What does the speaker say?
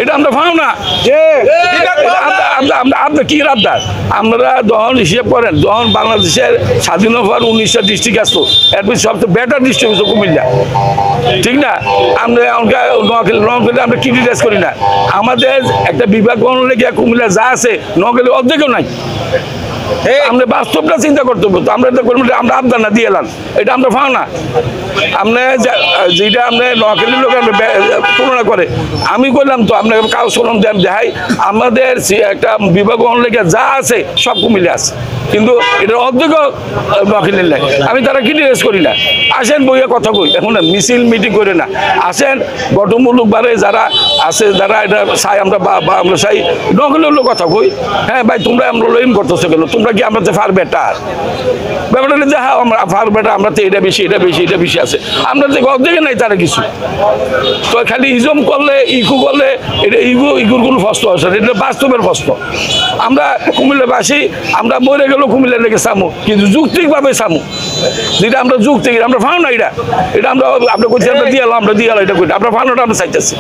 এটা আমরা পাও না আপনার কি রাবদার আমরা যখন হিসেব করেন যখন বাংলাদেশের স্বাধীন হওয়ার 19টা ডিস্ট্রিক্ট আসতো এর মধ্যে সবচেয়ে বেটার ডিস্ট্রিক্ট হচ্ছে কুমিল্লা, ঠিক না? আমরা নোয়াখালী আমরা ক্রিটিসাইজ করি না, আমাদের একটা বিভাগ গঠন লেগে কুমিল্লা যা আছে নোয়াখালী অর্ধেকও নাই। আমরা বাস্তবটা চিন্তা করতে পারতো, আমরা এটা করবো আমরা আবদার না দিয়ে এলাম, এটা আমরা পাও না। আমরা যেটা আমরা নোয়াখালীর লোক তুলনা করে আমি করলাম তো আপনাকে কাগজ কলম দেন দেখাই আমাদের একটা বিভাগ লেগে যা আছে সব কুমিল্লা আছে, কিন্তু এটার অর্ধেক নোয়াখালীর নাই। আমি তারা ক্রিটিসাইজ করি না, আসেন বইয়ে কথা কই, এখন মিছিল মিটিং করে না, আসেন গঠনমূলকভাবে যারা আছে যারা এটা চাই আমরা আমরা চাই নোয়াখালীর লোক কথা কই। হ্যাঁ ভাই তোমরা আমরা লোন করতেছো কেন, তোমরা কি আমরা ফার বেটার ব্যাপারটা যে হ্যাঁ আমরা ফার বেটার, আমরা তো এটা বেশি এটা বেশি এটা বেশি আছে, আমরা তো অর্ধেকে নাই তারা কিছু। তো খালি ইজম করলে ইকু করলে এটা ইগুর কোনো প্রশ্ন আসে না, এটা বাস্তবের প্রশ্ন। আমরা কুমিল্লাবাসী আমরা মরে গেলেও কুমিল্লা লেগে চামু, কিন্তু যুক্তিকভাবে চামু, যেটা আমরা যুক্তি আমরা ফাও না, এটা আমরা কইছি আমরা দিয়ে এলাম এটা করি আমরা ফানোটা আমরা চাইতেছি।